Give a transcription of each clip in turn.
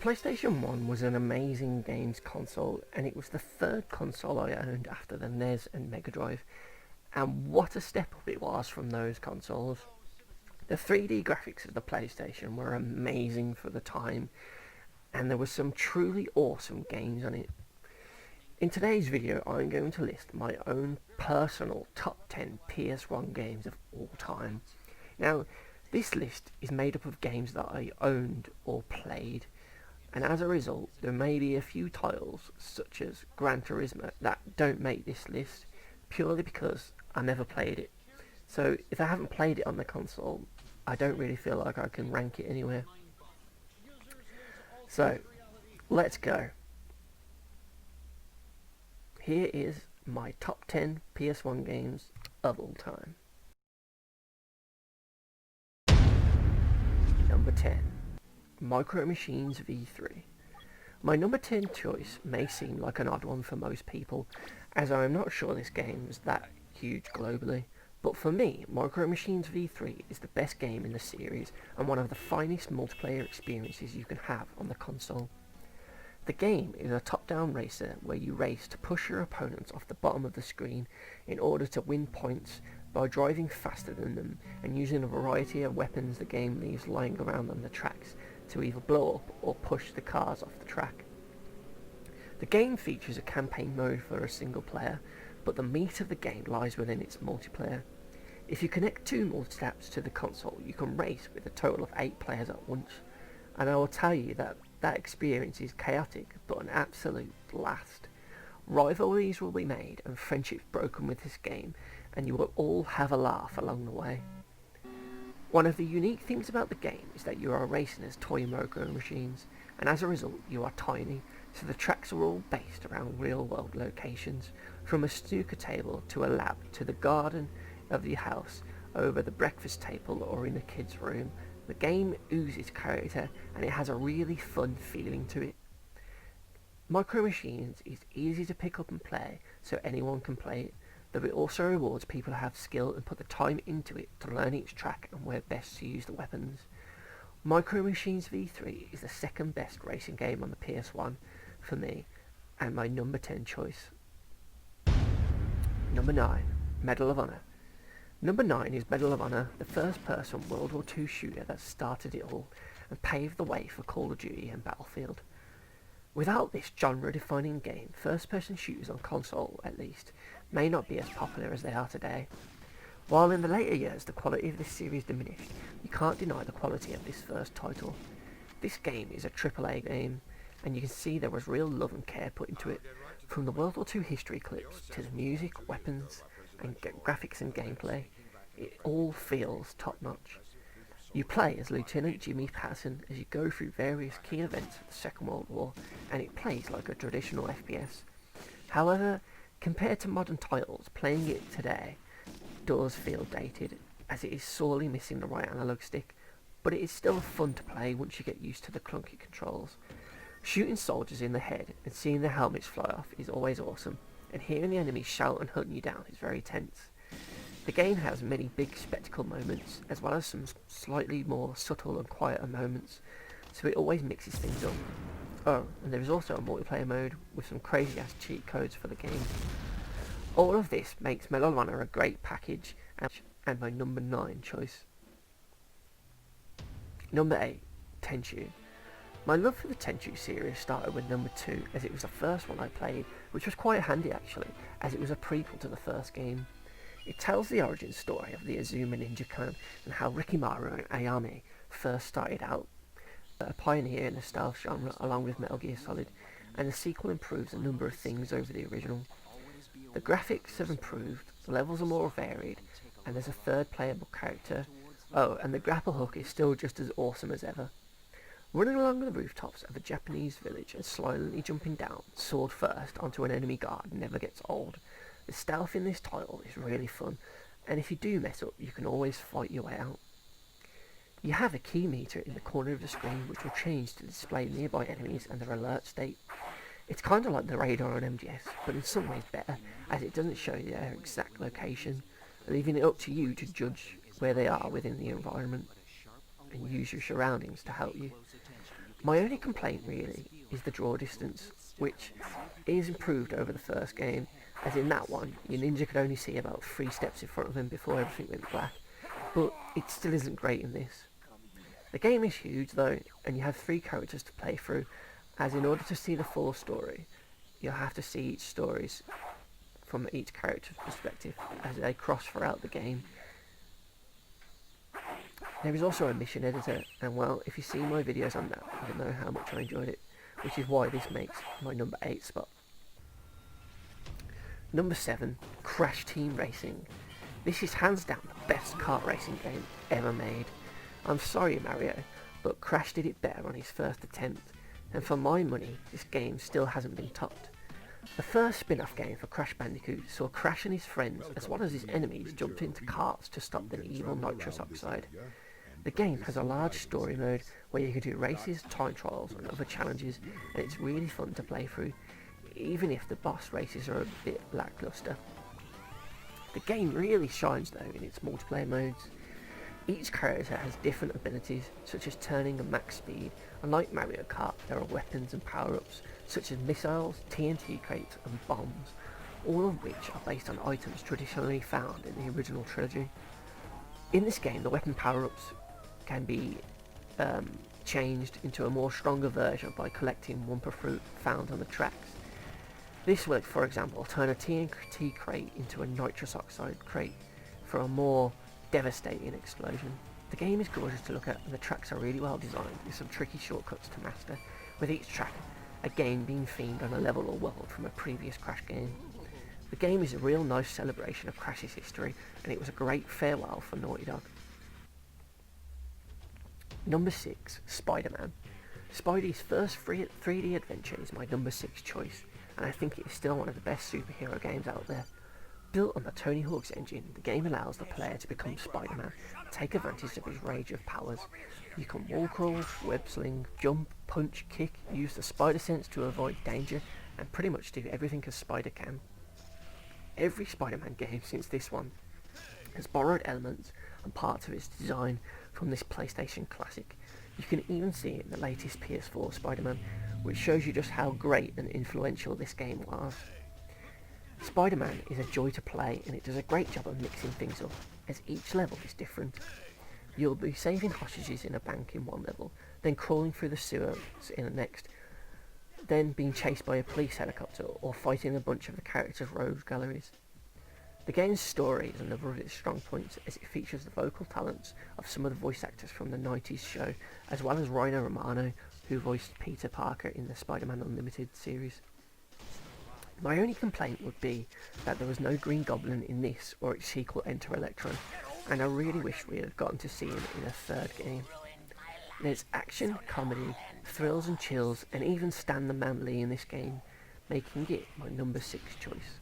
PlayStation 1 was an amazing games console, and it was the third console I owned after the NES and Mega Drive, and what a step up it was from those consoles. The 3D graphics of the PlayStation were amazing for the time, and there were some truly awesome games on it. In today's video, I'm going to list my own personal top 10 PS1 games of all time. Now, this list is made up of games that I owned or played, and as a result, there may be a few titles, such as Gran Turismo, that don't make this list, purely because I never played it. So, if I haven't played it on the console, I don't really feel like I can rank it anywhere. So, let's go. Here is my top 10 PS1 games of all time. Number 10. Micro Machines V3. My number 10 choice may seem like an odd one for most people, as I am not sure this game is that huge globally, but for me, Micro Machines V3 is the best game in the series and one of the finest multiplayer experiences you can have on the console. The game is a top-down racer where you race to push your opponents off the bottom of the screen in order to win points by driving faster than them and using a variety of weapons the game leaves lying around on the tracks to either blow up or push the cars off the track. The game features a campaign mode for a single player, but the meat of the game lies within its multiplayer. If you connect two multi-taps to the console, you can race with a total of 8 players at once, and I will tell you that experience is chaotic but an absolute blast. Rivalries will be made and friendships broken with this game, and you will all have a laugh along the way. One of the unique things about the game is that you are racing as toy micro machines, and as a result you are tiny, so the tracks are all based around real world locations, from a snooker table to a lab to the garden of the house, over the breakfast table or in the kids' room. The game oozes character and it has a really fun feeling to it. Micro Machines is easy to pick up and play, so anyone can play it, though it also rewards people who have skill and put the time into it to learn each track and where best to use the weapons. Micro Machines V3 is the second best racing game on the PS1 for me, and my number 10 choice. Number 9. Medal of Honor. Number 9 is Medal of Honor, the first-person World War II shooter that started it all and paved the way for Call of Duty and Battlefield. Without this genre-defining game, first-person shooters on console, at least, may not be as popular as they are today. While in the later years the quality of this series diminished, you can't deny the quality of this first title. This game is a AAA game, and you can see there was real love and care put into it, from the World War II history clips to the music, weapons, and graphics and gameplay. It all feels top notch. You play as Lieutenant Jimmy Patterson as you go through various key events of the Second World War, and it plays like a traditional FPS. However, compared to modern titles, playing it today does feel dated, as it is sorely missing the right analog stick, but it is still fun to play once you get used to the clunky controls. Shooting soldiers in the head and seeing their helmets fly off is always awesome, and hearing the enemies shout and hunt you down is very tense. The game has many big spectacle moments, as well as some slightly more subtle and quieter moments, so it always mixes things up. Oh, and there is also a multiplayer mode with some crazy ass cheat codes for the game. All of this makes Medal of Honor a great package, and my number 9 choice. Number 8. Tenchu. My love for the Tenchu series started with number 2, as it was the first one I played, which was quite handy actually, as it was a prequel to the first game. It tells the origin story of the Azuma Ninja Clan and how Rikimaru and Ayame first started out, a pioneer in the stealth genre along with Metal Gear Solid, and the sequel improves a number of things over the original. The graphics have improved, the levels are more varied, and there's a third playable character. Oh, and the grapple hook is still just as awesome as ever. Running along the rooftops of a Japanese village and silently jumping down, sword first, onto an enemy guard never gets old. The stealth in this title is really fun, and if you do mess up, you can always fight your way out. You have a key meter in the corner of the screen which will change to display nearby enemies and their alert state. It's kind of like the radar on MGS, but in some ways better, as it doesn't show you their exact location, leaving it up to you to judge where they are within the environment and use your surroundings to help you. My only complaint really is the draw distance, which is improved over the first game, as in that one, your ninja could only see about 3 steps in front of him before everything went black, but it still isn't great in this. The game is huge though, and you have 3 characters to play through, as in order to see the full story, you'll have to see each stories from each character's perspective as they cross throughout the game. There is also a mission editor, and well, if you see my videos on that, you'll know how much I enjoyed it, which is why this makes my number 8 spot. Number 7, Crash Team Racing. This is hands down the best kart racing game ever made. I'm sorry Mario, but Crash did it better on his first attempt, and for my money, this game still hasn't been topped. The first spin-off game for Crash Bandicoot saw Crash and his friends, as well as his enemies, jump into karts to stop the evil nitrous oxide. The game has a large story mode where you can do races, time trials and other challenges, and it's really fun to play through, even if the boss races are a bit lackluster. The game really shines though in its multiplayer modes. Each character has different abilities, such as turning at max speed, and like Mario Kart there are weapons and power-ups, such as missiles, TNT crates and bombs, all of which are based on items traditionally found in the original trilogy. In this game the weapon power-ups can be changed into a more stronger version by collecting Wumpa fruit found on the tracks. This would, for example, turn a TNT crate into a nitrous oxide crate for a more devastating explosion. The game is gorgeous to look at and the tracks are really well designed with some tricky shortcuts to master, with each track again being themed on a level or world from a previous Crash game. The game is a real nice celebration of Crash's history, and it was a great farewell for Naughty Dog. Number 6, Spider-Man. Spidey's first 3D adventure is my number 6 choice, and I think it is still one of the best superhero games out there. Built on the Tony Hawk's engine, the game allows the player to become Spider-Man and take advantage of his range of powers. You can wall crawl, web sling, jump, punch, kick, use the spider sense to avoid danger, and pretty much do everything a spider can. Every Spider-Man game since this one has borrowed elements and parts of its design from this PlayStation classic. You can even see it in the latest PS4 Spider-Man, which shows you just how great and influential this game was. Spider-Man is a joy to play, and it does a great job of mixing things up, as each level is different. You'll be saving hostages in a bank in one level, then crawling through the sewers in the next, then being chased by a police helicopter or fighting a bunch of the characters' rogue galleries. The game's story is another of its strong points, as it features the vocal talents of some of the voice actors from the 90s show, as well as Rhino Romano, who voiced Peter Parker in the Spider-Man Unlimited series. My only complaint would be that there was no Green Goblin in this or its sequel Enter Electron, and I really wish we had gotten to see him in a third game. There's action, comedy, thrills and chills, and even Stan the Man Lee in this game, making it my number 6 choice.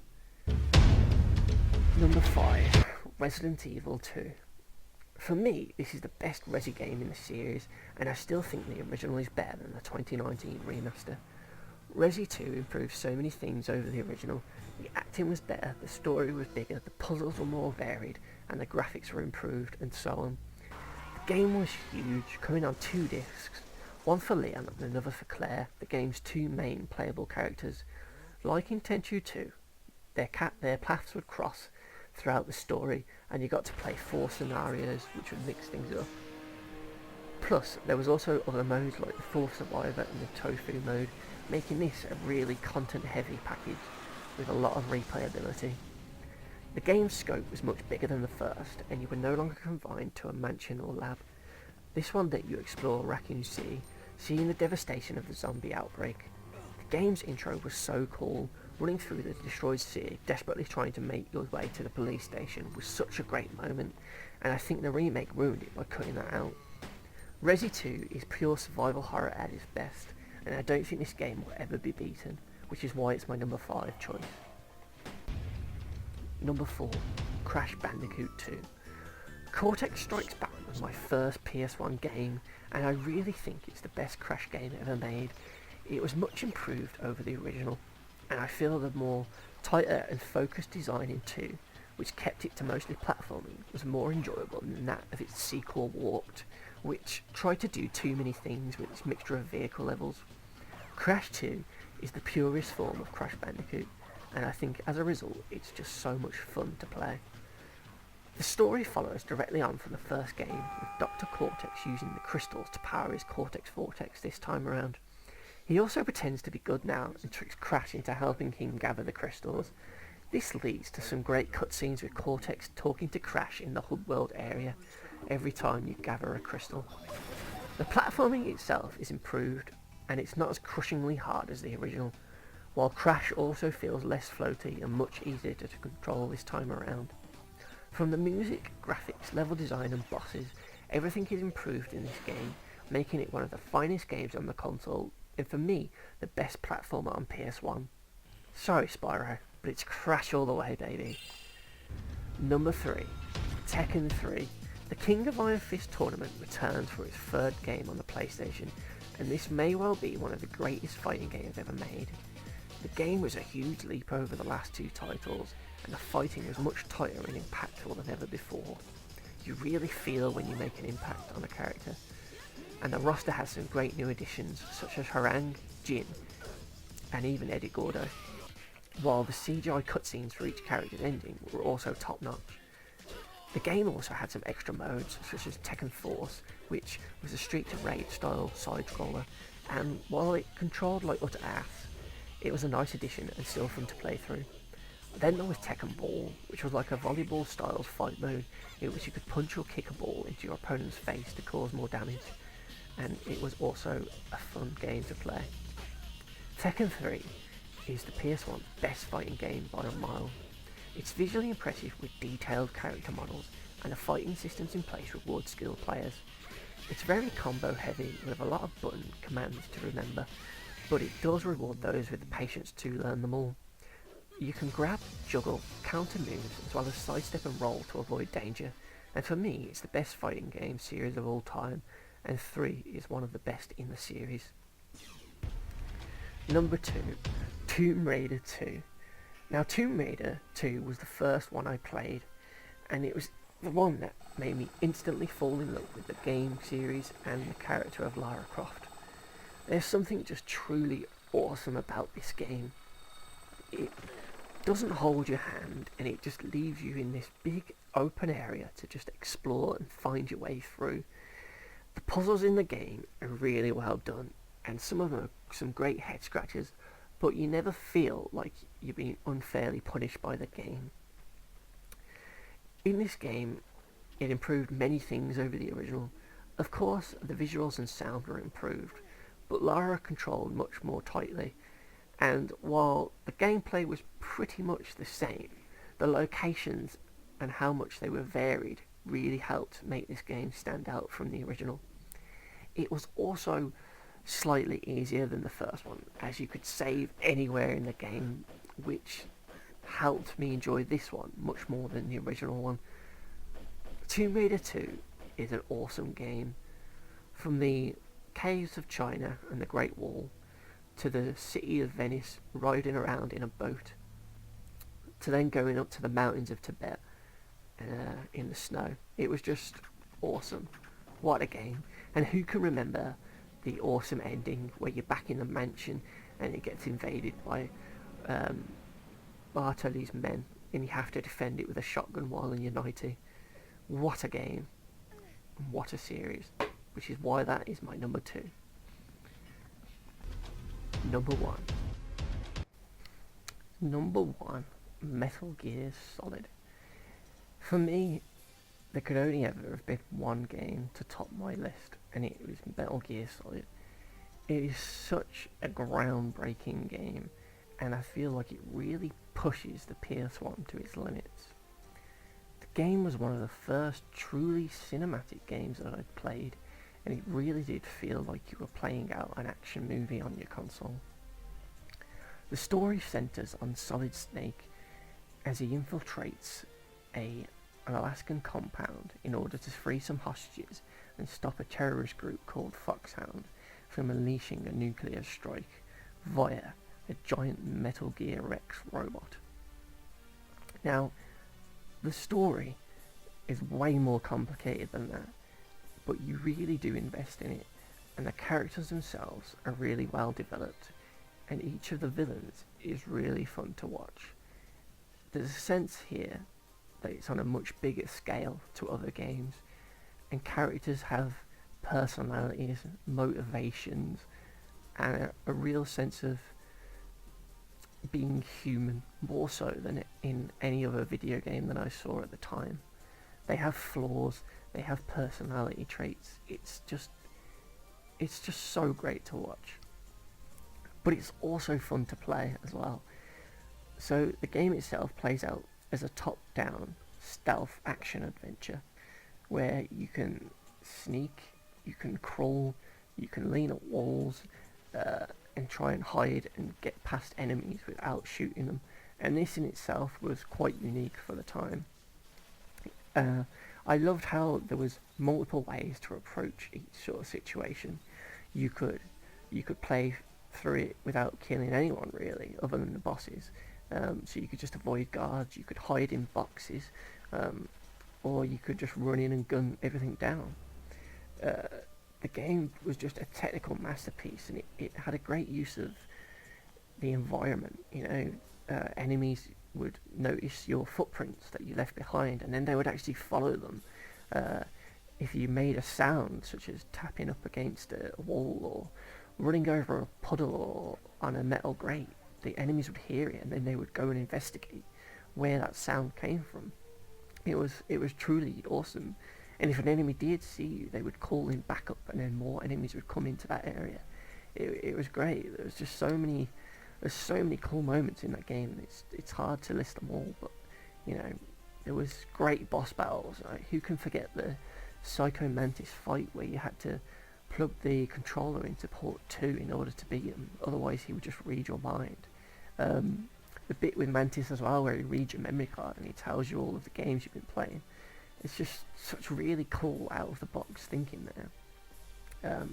Number 5, Resident Evil 2. For me, this is the best Resi game in the series, and I still think the original is better than the 2019 remaster. Resi 2 improved so many things over the original. The acting was better, the story was bigger, the puzzles were more varied, and the graphics were improved, and so on. The game was huge, coming on 2 discs, one for Leon and another for Claire, the game's 2 main playable characters. Like in Tenchu 2, their paths would cross throughout the story, and you got to play 4 scenarios, which would mix things up. Plus, there was also other modes like the Fourth Survivor and the Tofu mode, making this a really content-heavy package with a lot of replayability. The game's scope was much bigger than the first, and you were no longer confined to a mansion or lab. This one let you explore Raccoon City, seeing the devastation of the zombie outbreak. The game's intro was so cool. Running through the destroyed city, desperately trying to make your way to the police station was such a great moment, and I think the remake ruined it by cutting that out. Resi 2 is pure survival horror at its best, and I don't think this game will ever be beaten, which is why it's my number 5 choice. Number 4, Crash Bandicoot 2. Cortex Strikes Back was my first PS1 game, and I really think it's the best Crash game ever made. It was much improved over the original, and I feel the more tighter and focused design in 2, which kept it to mostly platforming, was more enjoyable than that of its sequel Warped, which tried to do too many things with its mixture of vehicle levels. Crash 2 is the purest form of Crash Bandicoot, and I think as a result it's just so much fun to play. The story follows directly on from the first game, with Dr. Cortex using the crystals to power his Cortex Vortex this time around. He also pretends to be good now and tricks Crash into helping him gather the crystals. This leads to some great cutscenes with Cortex talking to Crash in the hub world area every time you gather a crystal. The platforming itself is improved, and it's not as crushingly hard as the original, while Crash also feels less floaty and much easier to control this time around. From the music, graphics, level design and bosses, everything is improved in this game, making it one of the finest games on the console, and for me, the best platformer on PS1. Sorry Spyro, but it's Crash all the way, baby. Number 3. Tekken 3. The King of Iron Fist tournament returns for its third game on the PlayStation, and this may well be one of the greatest fighting games ever made. The game was a huge leap over the last two titles, and the fighting was much tighter and impactful than ever before. You really feel when you make an impact on a character, and the roster has some great new additions such as Harang, Jin, and even Eddie Gordo, while the CGI cutscenes for each character's ending were also top notch. The game also had some extra modes such as Tekken Force, which was a Street to Rage style side scroller, and while it controlled like utter ass, it was a nice addition and still fun to play through. Then there was Tekken Ball, which was like a volleyball style fight mode in which you could punch or kick a ball into your opponent's face to cause more damage, and it was also a fun game to play. Tekken 3 is the PS1's best fighting game by a mile. It's visually impressive with detailed character models, and the fighting systems in place reward skilled players. It's very combo heavy with a lot of button commands to remember, but it does reward those with the patience to learn them all. You can grab, juggle, counter moves, as well as sidestep and roll to avoid danger, and for me it's the best fighting game series of all time, and 3 is one of the best in the series. Number 2. Tomb Raider 2. Now Tomb Raider 2 was the first one I played, and it was the one that made me instantly fall in love with the game series and the character of Lara Croft. There's something just truly awesome about this game. It doesn't hold your hand, and it just leaves you in this big open area to just explore and find your way through. The puzzles in the game are really well done, and some of them are some great head scratchers, but you never feel like you're being unfairly punished by the game. In this game, it improved many things over the original. Of course, the visuals and sound were improved, but Lara controlled much more tightly, and while the gameplay was pretty much the same, the locations and how much they were varied really helped make this game stand out from the original. It was also slightly easier than the first one, as you could save anywhere in the game, which helped me enjoy this one much more than the original one. Tomb Raider 2 is an awesome game. From the caves of China and the Great Wall, to the city of Venice riding around in a boat, to then going up to the mountains of Tibet in the snow. It was just awesome. What a game. And who can remember the awesome ending where you're back in the mansion and it gets invaded by Bartoli's men, and you have to defend it with a shotgun while in your 90. What a game. What a series. Which is why that is my number 2. Number 1. Number 1, Metal Gear Solid. For me, there could only ever have been one game to top my list, and it was Metal Gear Solid. It is such a groundbreaking game, and I feel like it really pushes the PS1 to its limits. The game was one of the first truly cinematic games that I'd played, and it really did feel like you were playing out an action movie on your console. The story centres on Solid Snake as he infiltrates an Alaskan compound in order to free some hostages and stop a terrorist group called Foxhound from unleashing a nuclear strike via a giant Metal Gear Rex robot. Now, the story is way more complicated than that, but you really do invest in it, and the characters themselves are really well developed, and each of the villains is really fun to watch. There's a sense here that it's on a much bigger scale to other games, and characters have personalities, motivations, and a real sense of being human, more so than in any other video game that I saw at the time. They have flaws, they have personality traits. It's just so great to watch. But it's also fun to play as well. So the game itself plays out as a top-down stealth action adventure where you can sneak, you can crawl, you can lean at walls, and try and hide and get past enemies without shooting them. And this in itself was quite unique for the time. I loved how there was multiple ways to approach each sort of situation. You could play through it without killing anyone really, other than the bosses. So you could just avoid guards, you could hide in boxes, or you could just run in and gun everything down. The game was just a technical masterpiece, and it had a great use of the environment. Enemies would notice your footprints that you left behind, and then they would actually follow them. If you made a sound, such as tapping up against a wall or running over a puddle or on a metal grate, the enemies would hear it, and then they would go and investigate where that sound came from. It was truly awesome. And if an enemy did see you, they would call in backup, and then more enemies would come into that area. It was great. There's so many cool moments in that game. It's hard to list them all, but there was great boss battles. Who can forget the Psycho Mantis fight where you had to plug the controller into port 2 in order to beat him, otherwise he would just read your mind. The bit with Mantis as well where he reads your memory card and he tells you all of the games you've been playing. It's just such really cool out of the box thinking there.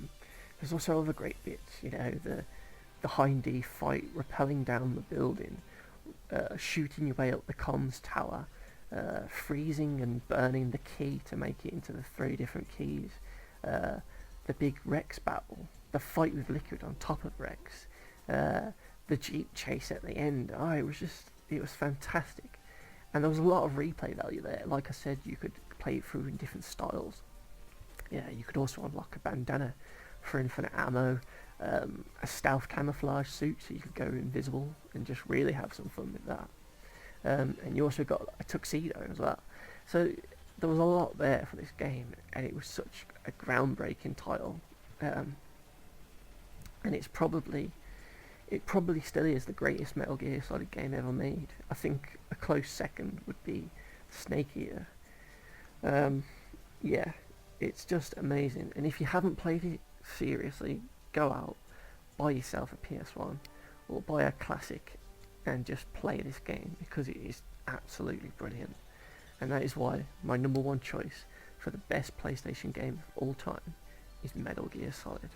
There's also other great bits, the Hindy fight, rappelling down the building, shooting your way up the comms tower, freezing and burning the key to make it into the 3 different keys, the big Rex battle, the fight with Liquid on top of Rex, the Jeep chase at the end. It was fantastic. And there was a lot of replay value there. Like I said, you could play it through in different styles. Yeah, you could also unlock a bandana for infinite ammo, a stealth camouflage suit so you could go invisible and just really have some fun with that. And you also got a tuxedo as well. So there was a lot there for this game, and it was such a groundbreaking title. And it probably still is the greatest Metal Gear Solid game ever made. I think a close second would be Snake Eater. Yeah, it's just amazing. And if you haven't played it, seriously, go out, buy yourself a PS1 or buy a classic and just play this game, because it is absolutely brilliant. And that is why my number one choice for the best PlayStation game of all time is Metal Gear Solid.